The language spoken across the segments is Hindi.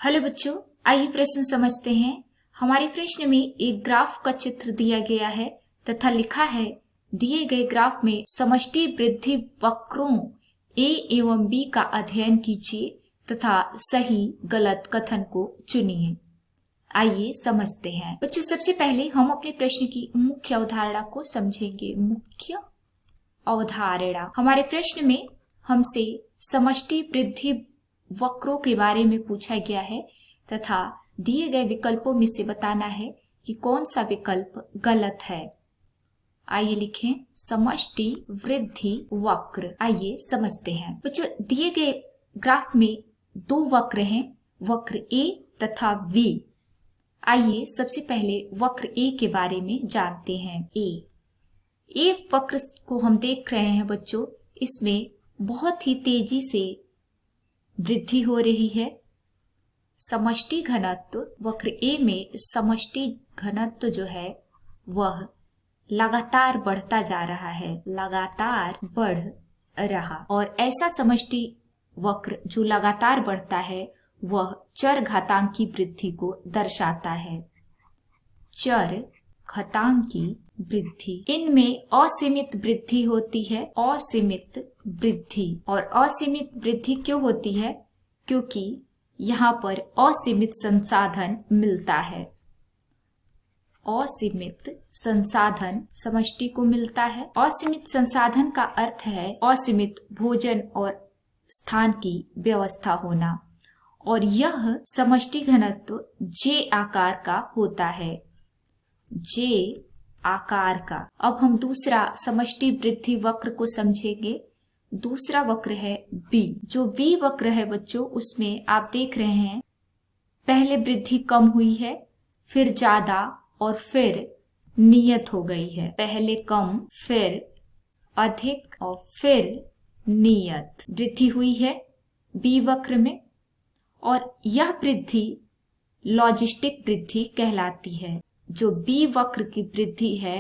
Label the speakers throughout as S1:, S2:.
S1: हेलो बच्चों, आइए प्रश्न समझते हैं। हमारे प्रश्न में एक ग्राफ का चित्र दिया गया है तथा लिखा है दिए गए ग्राफ में समष्टि वृद्धि वक्रों ए एवं बी का अध्ययन कीजिए तथा सही गलत कथन को चुनिए। आइए समझते हैं। बच्चों, सबसे पहले हम अपने प्रश्न की मुख्य अवधारणा को समझेंगे। मुख्य अवधारणा, हमारे प्रश्न में हमसे समष्टि वृद्धि वक्रों के बारे में पूछा गया है तथा दिए गए विकल्पों में से बताना है कि कौन सा विकल्प गलत है। आइए लिखें समष्टि वृद्धि वक्र। आइए समझते हैं। बच्चों, दिए गए ग्राफ में दो वक्र हैं, वक्र ए तथा बी। आइए सबसे पहले वक्र ए के बारे में जानते हैं। ए वक्र को हम देख रहे हैं बच्चों, इसमें बहुत ही तेजी से वृद्धि हो रही है। समष्टि घनत्व वक्र ए में समष्टि घनत्व जो है वह लगातार बढ़ता जा रहा है, लगातार बढ़ रहा। और ऐसा समष्टि वक्र जो लगातार बढ़ता है वह चर घातांकी वृद्धि को दर्शाता है। चर घातांकी वृद्धि, इनमें असीमित वृद्धि होती है। असीमित वृद्धि, और असीमित वृद्धि क्यों होती है? क्योंकि यहाँ पर असीमित संसाधन मिलता है। असीमित संसाधन समष्टि को मिलता है। असीमित संसाधन का अर्थ है असीमित भोजन और स्थान की व्यवस्था होना, और यह समष्टि घनत्व जे आकार का होता है। जे आकार का। अब हम दूसरा समष्टि वृद्धि वक्र को समझेंगे। दूसरा वक्र है बी। जो बी वक्र है बच्चों, उसमें आप देख रहे हैं पहले वृद्धि कम हुई है, फिर ज्यादा और फिर नियत हो गई है। पहले कम, फिर अधिक और फिर नियत वृद्धि हुई है बी वक्र में, और यह वृद्धि लॉजिस्टिक वृद्धि कहलाती है। जो बी वक्र की वृद्धि है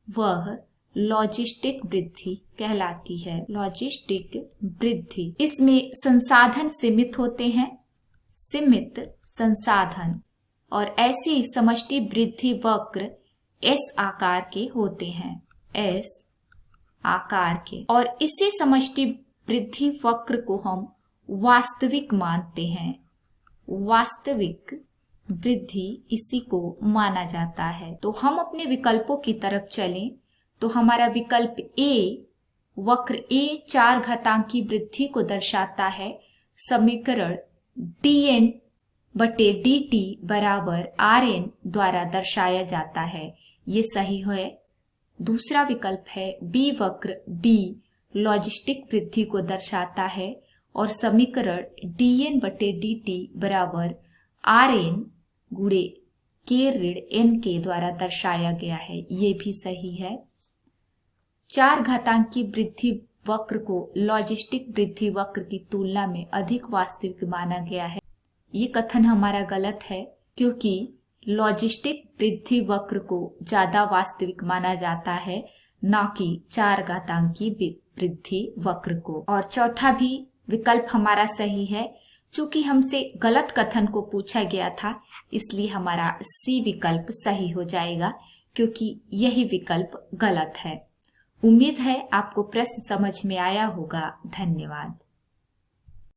S1: वह लॉजिस्टिक वृद्धि कहलाती है। लॉजिस्टिक वृद्धि, इसमें संसाधन सीमित होते हैं, सीमित संसाधन, और ऐसी समष्टि वृद्धि वक्र एस आकार के होते हैं। एस आकार के, और इसी समष्टि वृद्धि वक्र को हम वास्तविक मानते हैं। वास्तविक वृद्धि इसी को माना जाता है। तो हम अपने विकल्पों की तरफ चलें तो हमारा विकल्प ए, वक्र ए चार घातांकी वृद्धि को दर्शाता है। समीकरण dn बटे dt बराबर rn द्वारा दर्शाया जाता है, ये सही है। दूसरा विकल्प है बी, वक्र बी लॉजिस्टिक वृद्धि को दर्शाता है और समीकरण dn बटे dt बराबर rn गुणे के ऋण n के द्वारा दर्शाया गया है, ये भी सही है। चार घातांकी वृद्धि वक्र को लॉजिस्टिक वृद्धि वक्र की तुलना में अधिक वास्तविक माना गया है। ये कथन हमारा गलत है, क्योंकि लॉजिस्टिक वृद्धि वक्र को ज्यादा वास्तविक माना जाता है, न कि चार घातांकी वृद्धि वक्र को। और चौथा भी विकल्प हमारा सही है। चूंकि हमसे गलत कथन को पूछा गया था, इसलिए हमारा सी विकल्प सही हो जाएगा, क्योंकि यही विकल्प गलत है। उम्मीद है आपको प्रश्न समझ में आया होगा। धन्यवाद।